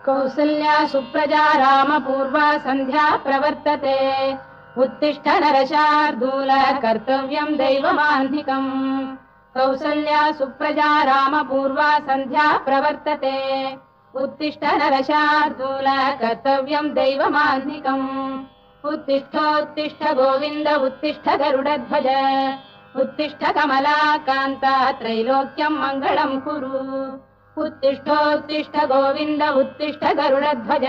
कौसल्या सुप्रजा रामपूर्वा सन्ध्या प्रवर्तते उत्तिष्ठ नरशार्दूल कर्तव्यम् दैवमान्धिकम् कौसल्या सुप्रजा रामपूर्वा सन्ध्या प्रवर्तते उत्तिष्ठ नरशार्दूल कर्तव्यम् दैवमान्धिकम् उत्तिष्ठोत्तिष्ठ गोविन्द उत्तिष्ठ गरुडध्वज उत्तिष्ठ कमलाकान्ता त्रैलोक्यम् मङ्गलम् कुरु उत्तिष्ठोत्तिष्ठ गोविन्द उत्तिष्ठ गरुडध्वज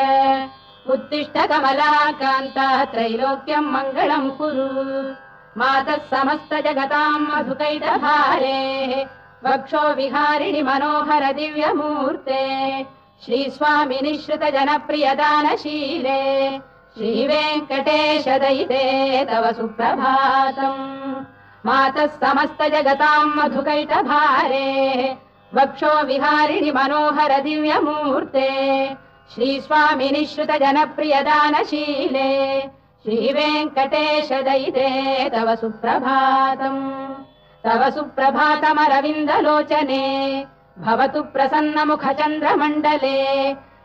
उत्तिष्ठ कमलाकान्ता त्रैलोक्यम् मङ्गलम् कुरु मातः समस्त जगताम् मधुकैटभारेः वक्षो विहारिणि मनोहर दिव्यमूर्ते श्रीस्वामि निःश्रित जनप्रियदानशीले श्रीवेङ्कटेश दयिते तव सुप्रभातम् मातः समस्त जगताम् मधुकैटभारेः वक्षो विहारिणि मनोहर दिव्यमूर्ते श्रीस्वामि निःश्रित जनप्रियदानशीले श्रीवेङ्कटेश दयिते तव सुप्रभातम् तव सुप्रभातमरविन्दलोचने भवतु प्रसन्नमुखचन्द्रमण्डले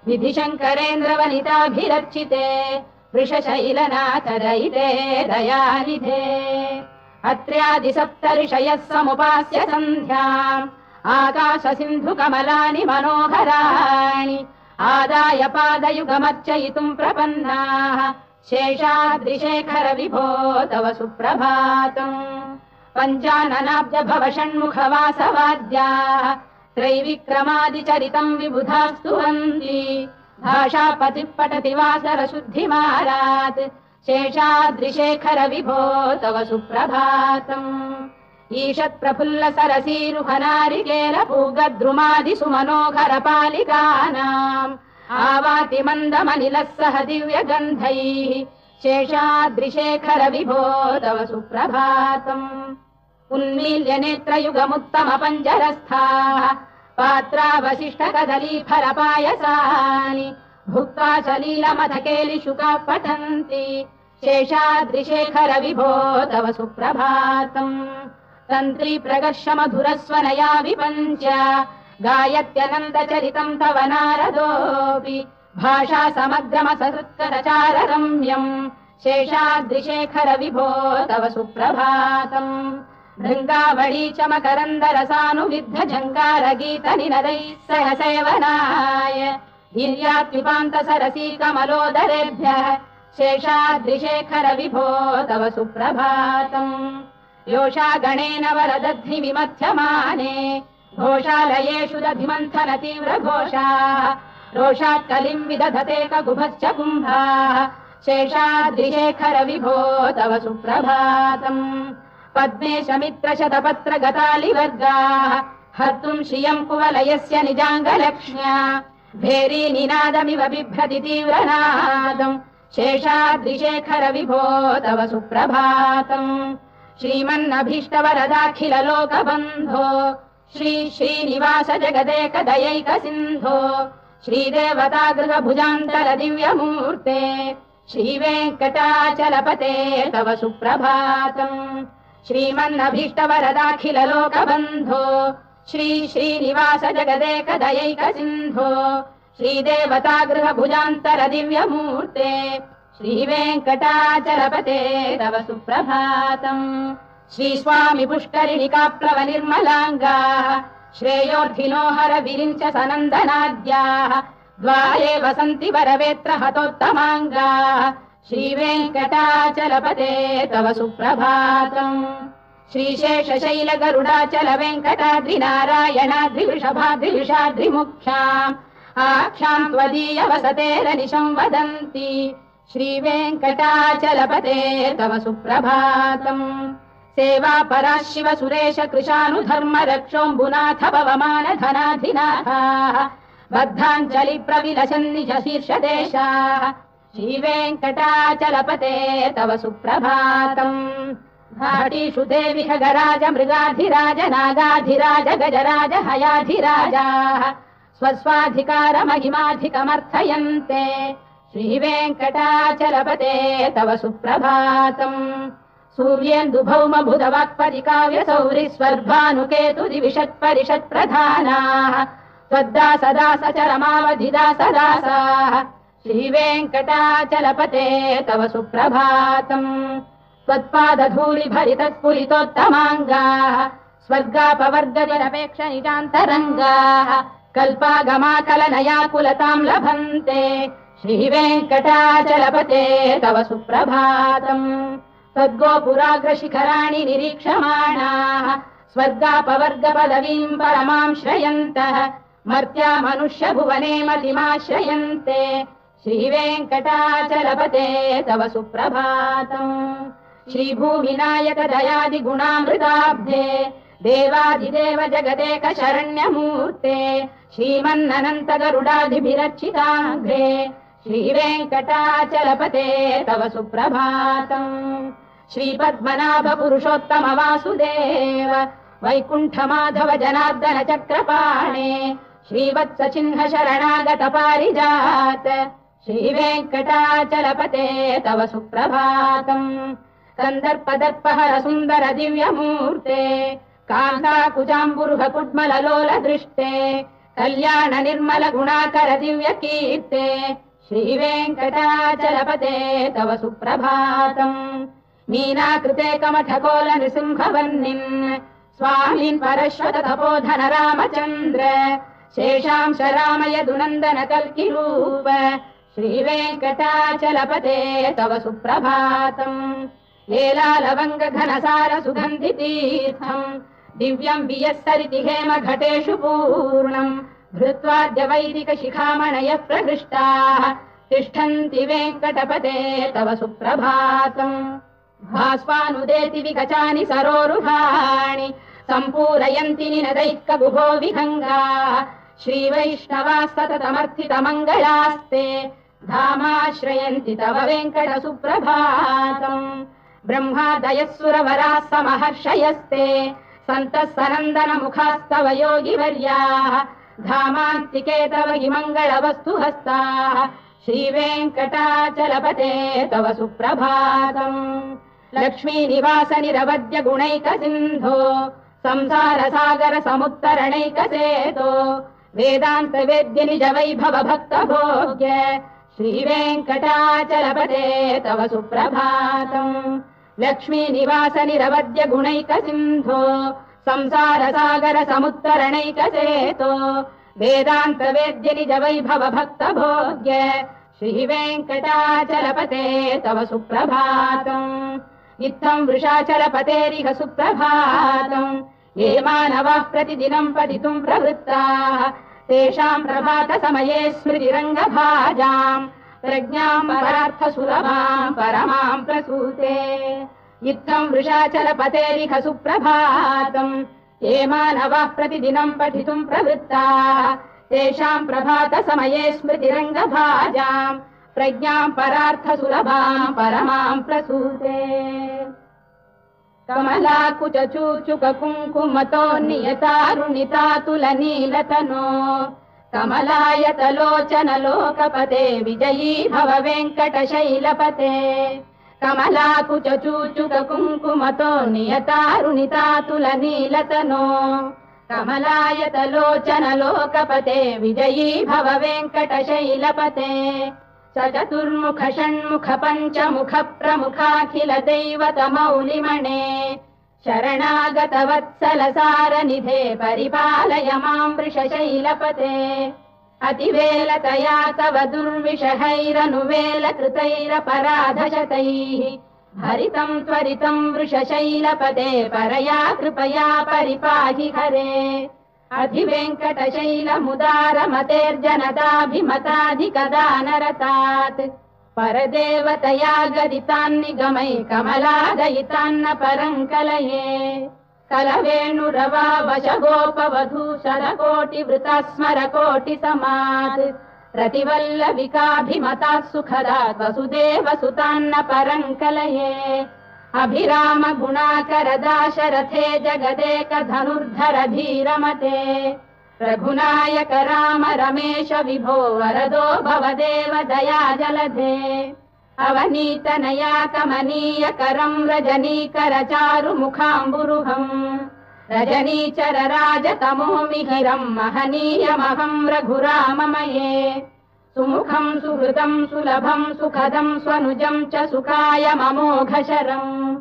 विधिशङ्करेन्द्रवनिताभिरर्चिते वृषशैलनाथ दयिते दयानिधे अत्र्यादिसप्तऋषयः समुपास्य सन्ध्याम् आकाश सिन्धु कमलानि मनोहराणि आदाय पादयुगमर्चयितुम् प्रपन्नाः शेषाद्रिशेखर विभो तव सुप्रभातम् पञ्चाननाब्ज भव षण्मुखवासवाद्याः त्रैविक्रमादिचरितम् विबुधास्तुवन्ति भाषापतिः पठति वासर शुद्धिमारात् शेषाद्रिशेखर विभो तव सुप्रभातम् ईषत् प्रफुल्ल सरसीरुहनारिकेल पूगद्रुमादि सुमनोहर पालिकानाम् आवाति मन्दमनिलः सह दिव्यगन्धैः शेषाद्रिशेखर विभो तव सुप्रभातम् उन्मील्य नेत्रयुगमुत्तम पञ्जरस्थाः पात्रावशिष्ट कदलीफलपायसानि भुक्त्वा सलीलमथकेलिशुकाः पठन्ति शेषाद्रिशेखर विभो तव सुप्रभातम् तन्त्री प्रगर्ष मधुरस्वनया विपञ्च गायत्यनन्दचरितम् तव नारदोऽपि भाषा समग्रमसहृत्करचार रम्यम् शेषाद्रिशेखर विभो तव सुप्रभातम् भृङ्गावळी च मकरन्दरसानुविद्ध झङ्कारगीत निनदैः सह सेवनाय वीर्यात्युपान्त सरसी कमलोदरेभ्यः शेषाद्रिशेखर विभो तव सुप्रभातम् योषा गणेन वरदध्नि विमथ्यमाने घोषालयेषु दधिमन्थन तीव्र घोषाः रोषात् कलिम् विदधते ककुभश्च कुम्भाः शेषाद्रिशेखर विभो तव सुप्रभातम् पद्मेश मित्र शतपत्र गतालिवर्गाः हर्तुम् श्रियम् कुवलयस्य निजाङ्गलक्ष्म्या भेरी निनादमिव बिभ्रति तीव्रनादम् शेषाद्रिशेखर विभो तव सुप्रभातम् श्रीमन्नभीष्टवरदाखिल लोकबन्धो श्री श्रीनिवास जगदेक दयैक सिन्धो श्रीदेवतागृह भुजान्तर दिव्यमूर्ते श्रीवेङ्कटाचलपते तव सुप्रभातम् श्रीमन्नभीष्टवरदाखिल लोकबन्धो श्री श्रीनिवास जगदेक दयैक सिन्धो श्रीदेवतागृह भुजान्तर दिव्यमूर्ते श्रीवेङ्कटाचलपते तव सुप्रभातम् श्रीस्वामि पुष्करिणिकाप्लव निर्मलाङ्गाः श्रेयोर्धिनोहर विरिञ्च सनन्दनाद्याः द्वारे वसन्ति वरवेत्र हतोत्तमाङ्गाः श्रीवेङ्कटाचलपते तव सुप्रभातम् श्रीशेषशैल गरुडाचल वेङ्कटाद्रिनारायणाद्रिवृषभाद्रिविषाद्रिमुख्याम् आख्याम् त्वदीय वसतेरनिशम् वदन्ति श्रीवेङ्कटाचलपते तव सुप्रभातम् सेवा परा शिव सुरेश कृशानुधर्म रक्षोऽम्बुनाथ पवमान धनाधिनाथाः बद्धाञ्जलि प्रविलसन् निज शीर्षदेशाः श्रीवेङ्कटाचलपते तव सुप्रभातम् घाटीषु देवि खगराज मृगाधिराज नागाधिराज गजराज हयाधिराजाः स्वस्वाधिकार महिमाधिकमर्थयन्ते श्रीवेङ्कटाचलपते तव सुप्रभातम् सूर्येन्दुभौम बुधवाक्परिकाव्य सौरि स्वर्भानुकेतु दिविषत्परिषत्प्रधानाः त्वद्दासदासचरमावधिदासदासाः श्रीवेङ्कटाचलपते तव सुप्रभातम् त्वत्पादधूलिभरितस्फुलितोत्तमाङ्गाः स्वर्गापवर्गनिरपेक्ष निजान्तरङ्गाः कल्पागमाकलनयाकुलताम् लभन्ते श्रीवेङ्कटाचलपते तव सुप्रभातम् त्वद्गोपुराग्रशिखराणि निरीक्षमाणाः स्वर्गापवर्गपदवीम् परमाम् श्रयन्तः मर्त्या मनुष्यभुवने मतिमाश्रयन्ते श्रीवेङ्कटाचलपते तव सुप्रभातम् श्रीभूविनायक दयादिगुणामृताब्धे देवादिदेव जगदेक शरण्यमूर्ते श्रीमन्ननन्त गरुडादिभिरर्चिताग्रे श्रीवेङ्कटाचलपते तव सुप्रभातम् श्रीपद्मनाभ पुरुषोत्तम वासुदेव वैकुण्ठमाधव जनार्दन चक्रपाणे श्रीवत्स चिह्न शरणागत पारिजात श्रीवेङ्कटाचलपते तव सुप्रभातम् कन्दर्पदर्पहर सुन्दर दिव्यमूर्ते कान्ताकुजाम्बुरुह कुड्मललोल दृष्टे कल्याण निर्मल गुणाकर दिव्यकीर्ते श्रीवेङ्कटाचलपते तव सुप्रभातम् मीनाकृते कमठकोल नृसिंहवर्णिन् स्वामिन् परश्वत तपोधन रामचन्द्र शेषांश रामयदुनन्दन कल्किरूप श्रीवेङ्कटाचलपते तव सुप्रभातम् लीलालवङ्ग घनसार सुगन्धितीर्थम् दिव्यम् वियस्सरिति हेम घटेषु पूर्णम् धृत्वाद्य वैदिक शिखामणयः प्रहृष्टाः तिष्ठन्ति वेङ्कटपते तव सुप्रभातम् भास्वानुदेति विगचानि सरोरुहाणि सम्पूरयन्ति निनदैकगुभो विहङ्गाः श्रीवैष्णवाः सततमर्थितमङ्गलास्ते धामाश्रयन्ति तव वेङ्कट सुप्रभातम् ब्रह्मादयः सुरवराः समहर्षयस्ते सन्तः सनन्दन मुखास्तव योगिवर्याः धामान्तिके तव हि मङ्गलवस्तु हस्ताः श्रीवेङ्कटाचलपते तव सुप्रभातम् लक्ष्मीनिवास निरवद्य गुणैक सिन्धो संसार सागर समुत्तरणैक सेतो वेदान्त वेद्य निज वैभव भक्त भोग्य श्रीवेङ्कटाचलपते तव सुप्रभातम् लक्ष्मीनिवास निरवद्य गुणैक सिन्धो संसार सागर समुत्तरणैक सेतो वेदान्त वेद्य निज वैभव भक्त भोग्य श्रीवेङ्कटाचलपते तव सुप्रभातम् इत्थम् वृषाचलपतेरिह सुप्रभातम् ये मानवाः प्रतिदिनम् पठितुम् प्रवृत्ताः तेषाम् प्रभात समये स्मृतिरङ्गभाजाम् प्रज्ञाम् परार्थसुलभाम् परमाम् प्रसूते इत्थम् वृषाचलपतेरिह सुप्रभातम् ये मानवाः प्रतिदिनम् पठितुम् प्रवृत्ताः तेषाम् प्रभात समये स्मृतिरङ्गभाजाम् प्रज्ञाम् परार्थसुलभाम् परमाम् प्रसूते कमलाकुच चूचुक कुङ्कुमतो नियतारुणितातुलनीलतनो कमलायतलोचन लोकपते विजयी भव वेङ्कटशैलपते कमलाकुच चूचुक कुङ्कुमतो नियतारुणितातुलनीलतनो कमलायतलोचन लोकपते विजयी भव वेङ्कटशैलपते स चतुर्मुख षण्मुख पञ्चमुख प्रमुखाखिल दैवत मौलिमणे शरणागत वत्सल सारनिधे परिपालय माम् वृषशैलपते अतिवेलतया तव दुर्विषहैरनुवेल कृतैरपराधशतैः हरितम् त्वरितम् वृषशैलपते परया कृपया परिपाहि हरे अधिवेङ्कटशैलमुदारमतेर्जनताभिमताधिकदानरतात् परदेवतया गदितान्निगमै कमलादयितान्न परम् कलये कलवेणुरवावशगोपवधूशरकोटिवृता स्मरकोटिसमात् रतिवल्लविकाभिमताः सुखदात् वसुदेव सुतान्न परम् कलये अभिराम गुणाकर दाशरथे जगदेक धनुर्धर धीरमते रघुनायक राम रमेश विभो वरदो भवदेव दया जलधे अवनीतनया कमनीय करम् रजनीकर चारु मुखाम्बुरुहम् रजनीचर राजतमो मिहिरम् महनीयमहम् रघुराममये सुमुखम् सुहृदम् सुलभम् सुखदम् स्वनुजम् च सुखाय ममोघशरम्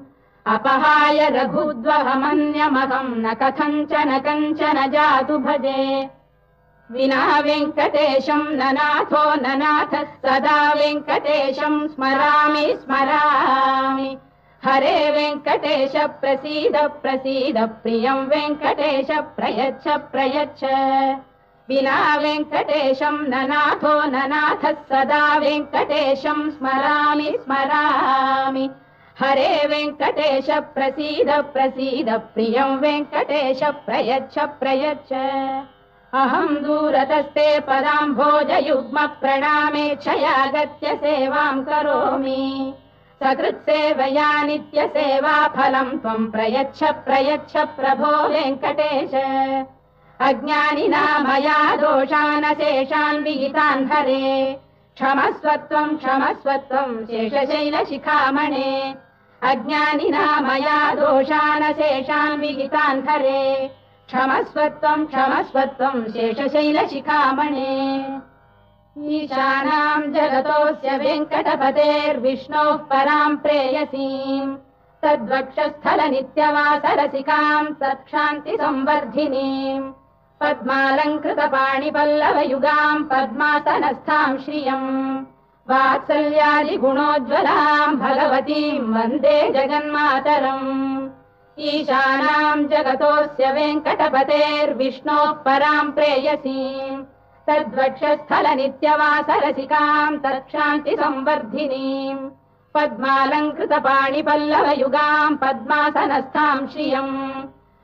अपहाय रघुद्वहमन्यमहम् न कथञ्चन कञ्चन जातु भजे विना वेङ्कटेशम् न नाथो न नाथः सदा वेङ्कटेशम् स्मरामि स्मरामि हरे वेङ्कटेश प्रसीद प्रसीद प्रियम् वेङ्कटेश प्रयच्छ प्रयच्छ विना वेङ्कटेशम् न नाथो न नाथः सदा वेङ्कटेशम् स्मरामि स्मरामि हरे वेङ्कटेश प्रसीद प्रसीद प्रियम् वेङ्कटेश प्रयच्छ प्रयच्छ अहम् दूरतस्ते पदाम्भोजयुग्म प्रणामेच्छयागत्य सेवाम् करोमि सकृत्सेवया नित्यसेवाफलम् त्वम् प्रयच्छ प्रयच्छ प्रभो वेङ्कटेश अज्ञानिना मया दोषानशेषान् विहितान् हरे क्षमस्वत्वम् क्षमस्वत्वम् शेषशैलशिखामणे अज्ञानिना मया दोषानशेषान् विहितान् हरे क्षमस्वत्वम् क्षमस्वत्वम् शेषशैलशिखामणे ईशानाम् जगतोऽस्य वेङ्कटपतेर्विष्णोः पराम् प्रेयसीम् तद्वक्षस्थलनित्यवासरसिकाम् सत्क्षान्तिसंवर्धिनीम् पद्मालङ्कृतपाणिपल्लवयुगाम् पद्मासनस्थाम् श्रियम् वात्सल्यादिगुणोज्ज्वलाम् भगवतीम् वन्दे जगन्मातरम् ईशानाम् जगतोऽस्य वेङ्कटपतेर्विष्णोः पराम् प्रेयसीम् तद्वक्षस्थलनित्यवासरसिकाम् तत्क्षान्तिसंवर्धिनीम् पद्मालङ्कृतपाणिपल्लवयुगाम् पद्मासनस्थाम् श्रियम्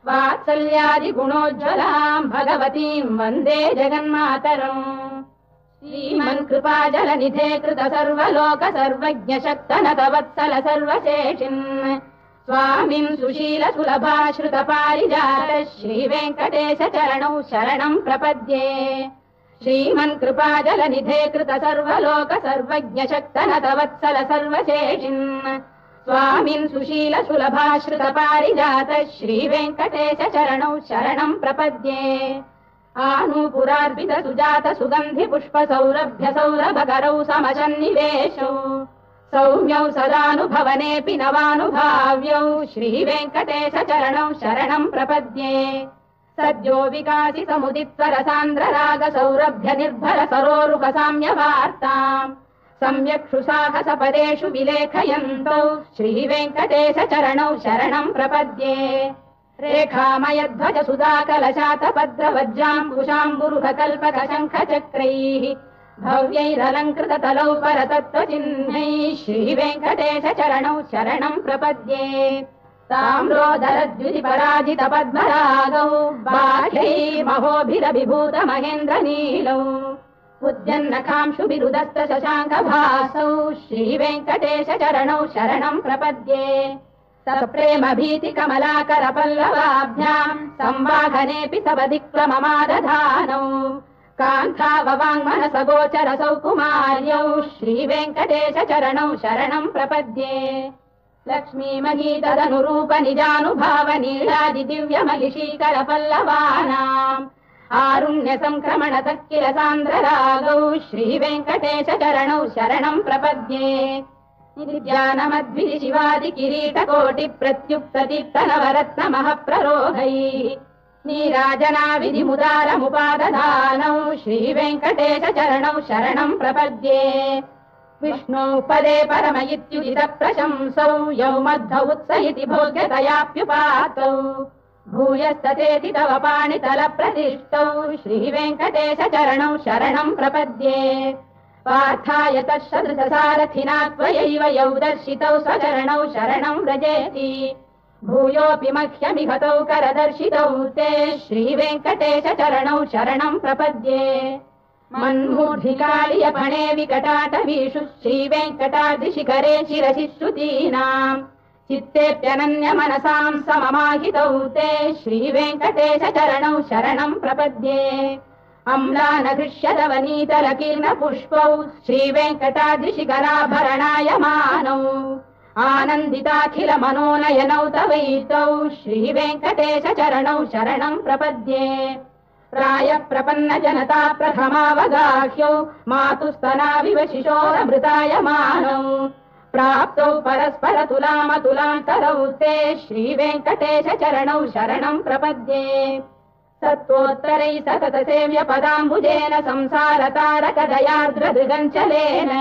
वात्सल्यादिगुणोज्ज्वलाम् भगवतीम् वन्दे जगन्मातरम् श्रीमन्कृपाजलनिधे कृत सर्वलोक सर्वज्ञ शक्तनतवत्सल सर्वशेषिन् स्वामिन् सुशील सुलभाश्रित पारिजात श्रीवेङ्कटेश चरणौ शरणम् प्रपद्ये श्रीमन्कृपाजलनिधे कृत सर्वलोक सर्वज्ञ शक्तनतवत्सल सर्वशेषिन् स्वामिन् सुशील सुलभाश्रित पारिजात श्रीवेङ्कटेश चरणौ शरणम् प्रपद्ये आनूपुरार्पित सुजात सुगन्धि पुष्प सौरभ्य सौरभकरौ समसन्निवेशौ सौम्यौ सदानुभवनेऽपि नवानुभाव्यौ श्रीवेङ्कटेश चरणौ शरणम् प्रपद्ये सद्यो विकासितमुदित्वरसान्द्र राग सौरभ्य निर्भर सरोरुह साम्यवार्ताम् सम्यक्षु साहसपदेषु विलेखयन्तौ श्रीवेङ्कटेश चरणौ शरणम् प्रपद्ये रेखामयध्वज सुधाकलशातपद्रवज्राम्बुशाम्बुरुह कल्पक शङ्ख चक्रैः भव्यैरलङ्कृत तलौ परतत्त्वचिह्नैः श्रीवेङ्कटेश चरणौ शरणम् प्रपद्ये ताम्रोदरद्युति पराजित पद्मरागौ बाह्यै महोभिरभिभूत महेन्द्र नीलौ उद्यन्नखांशु बिरुदस्त शशाङ्क भासौ श्रीवेङ्कटेश चरणौ शरणम् प्रपद्ये सप्रेम भीति कमलाकर पल्लवाभ्याम् संवाहनेऽपि सवदिक्लममादधानौ कान्ताववाङ्मनस गोचर सौकुमार्यौ श्रीवेङ्कटेश चरणौ शरणम् प्रपद्ये लक्ष्मीमहीतदनुरूप निजानुभाव नीलादि दिव्यमलिशीकर पल्लवानाम् आरुण्य संक्रमण तक्किल सान्द्र रागौ श्रीवेङ्कटेश चरणौ शरणम् प्रपद्ये नित्यानमद्भि शिवादि किरीटकोटि प्रत्युक्त दीप्तनवरत्न महप्ररोहैः नीराजना विधिमुदारमुपादधानौ श्रीवेङ्कटेश चरणौ शरणम् प्रपद्ये विष्णौ पदे परम इत्युदित प्रशंसौ यौ मद्धौ उत्स इति भोग्यतयाप्युपातौ भूयस्ततेति तव पाणितल प्रतिष्ठौ श्रीवेङ्कटेश चरणौ शरणम् प्रपद्ये पार्थाय तत्सदृशसारथिना त्वयैव यौ दर्शितौ स्वचरणौ शरणम् व्रजेति भूयोऽपि मह्यमिहतौ करदर्शितौ ते श्रीवेङ्कटेश चरणौ शरणम् प्रपद्ये मन्मूर्धिकालियपणे विकटाटवीषु श्रीवेङ्कटाद्रिशिखरे शिरसि श्रुतीनाम् चित्तेऽप्यनन्य मनसाम् सममाहितौ ते श्रीवेङ्कटेश चरणौ शरणम् प्रपद्ये अम्लानघृष्यदवनीतलकीर्णपुष्पौ श्रीवेङ्कटाद्रिशिखराभरणायमानौ आनन्दिताखिल मनोनयनौ तवैतौ श्रीवेङ्कटेश चरणौ शरणं प्रपद्ये प्रायः प्रपन्न जनता प्रथमावगाह्यौ मातुस्तनाविव शिशोरमृतायमानौ प्राप्तौ परस्पर तुलामतुलान्तरौ ते श्रीवेङ्कटेश चरणौ शरणं प्रपद्ये सत्त्वोत्तरै सतत सेव्य पदाम्बुजेन संसारतारकदयार्द्रदृगञ्चलेन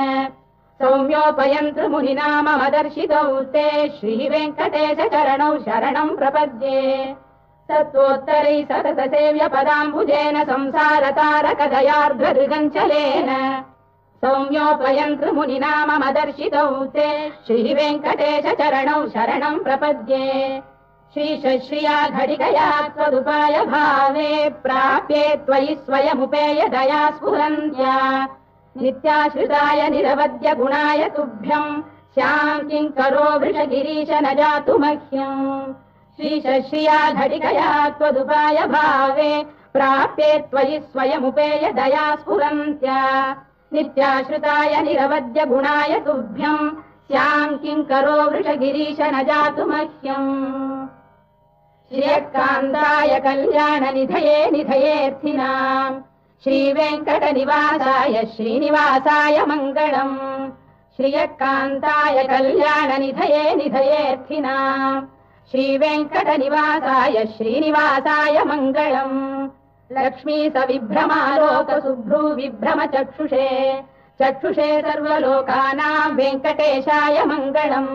सौम्योपयन्तृमुनिना मम दर्शितौ ते श्रीवेङ्कटेश चरणौ शरणं प्रपद्ये सत्त्वोत्तरै सतत सेव्य पदाम्बुजेन संसारतारकदयार्द्रदृगञ्चलेन सौम्योपयन्तृमुनिना मम दर्शितौ ते श्रीवेङ्कटेश चरणौ शरणं प्रपद्ये श्रीशश्रिया घटिकया त्वदुपाय भावे प्राप्ये त्वयि स्वयमुपेय दया स्फुरन्त्या नित्याश्रिताय निरवद्य गुणाय तुभ्यम् स्याम् किङ्करो वृषगिरीश न जातु मह्यम् श्रीशश्रिया घटिकया त्वदुपाय भावे प्राप्ये त्वयि स्वयमुपेय दया स्फुरन्त्या नित्याश्रिताय निरवद्य गुणाय तुभ्यम् स्याम् किङ्करो वृषगिरीश न जातु मह्यम् श्रियकान्ताय कल्याणनिधये निधयेऽर्थिनाम् श्रीवेङ्कटनिवासाय श्रीनिवासाय मङ्गलम् श्रियकान्ताय कल्याणनिधये निधयेऽर्थिनाम् श्रीवेङ्कटनिवासाय श्रीनिवासाय मङ्गलम् लक्ष्मी सविभ्रमालोक सुभ्रू विभ्रम चक्षुषे सर्वलोकानाम् वेङ्कटेशाय मङ्गलम्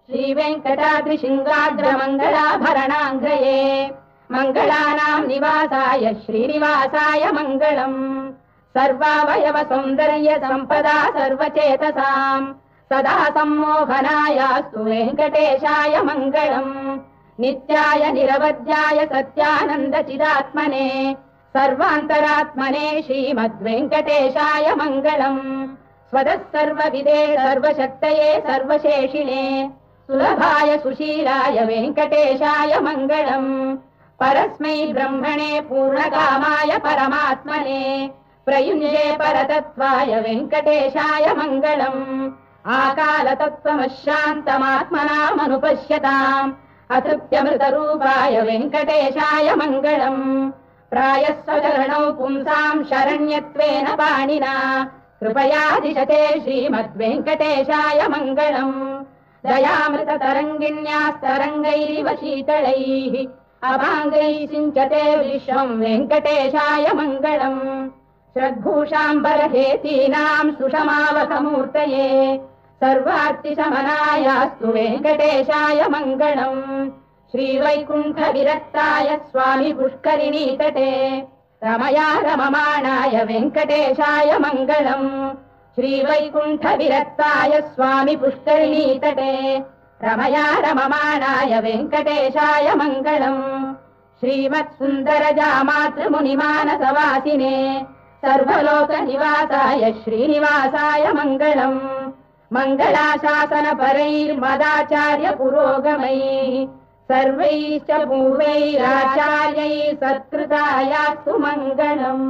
श्रीवेङ्कटाद्रिशृङ्गाग्रमङ्गलाभरणाङ्गये मङ्गलानाम् निवासाय श्रीनिवासाय मङ्गलम् सर्वावयव सौन्दर्य सम्पदा सर्वचेतसाम् सदा सम्मोहनायास्तु वेङ्कटेशाय मङ्गलम् नित्याय निरवध्याय सत्यानन्दचिदात्मने सर्वान्तरात्मने श्रीमद्वेङ्कटेशाय मङ्गलम् स्वतः सर्वविदे सर्वशक्तये सर्वशेषिणे सुलभाय सुशीलाय वेङ्कटेशाय मङ्गलम् परस्मै ब्रह्मणे पूर्णकामाय परमात्मने प्रयुञ्जे परतत्त्वाय वेङ्कटेशाय मङ्गलम् आकालतत्त्वमशान्तमात्मनामनुपश्यताम् अतृप्त्यमृतरूपाय वेङ्कटेशाय मङ्गलम् प्रायः स्वचरणौ पुंसाम् शरण्यत्वेन पाणिना कृपया दिशते श्रीमद्वेङ्कटेशाय मङ्गलम् दयामृततरङ्गिण्यास्तरङ्गैरिव शीतलैः अभाङ्गैः सिञ्चते विश्वम् वेङ्कटेशाय मङ्गलम् श्रद्भूषाम्बरहेतीनाम् सुषमावकमूर्तये सर्वार्तिशमनायास्तु वेङ्कटेशाय मङ्गलम् श्रीवैकुण्ठविरक्ताय स्वामि पुष्करिणीतटे रमया रममाणाय वेङ्कटेशाय मङ्गलम् श्रीवैकुण्ठविरक्ताय स्वामि पुष्करिणीतटे रमया रममाणाय वेङ्कटेशाय मङ्गलम् श्रीमत्सुन्दरजामातृमुनिमानसवासिने सर्वलोकनिवासाय श्रीनिवासाय मङ्गलम् मङ्गलाशासनपरैर्मदाचार्य पुरोगमैः सर्वैश्च पूर्वैराचार्यैः सत्कृतायास्तु मङ्गलम्।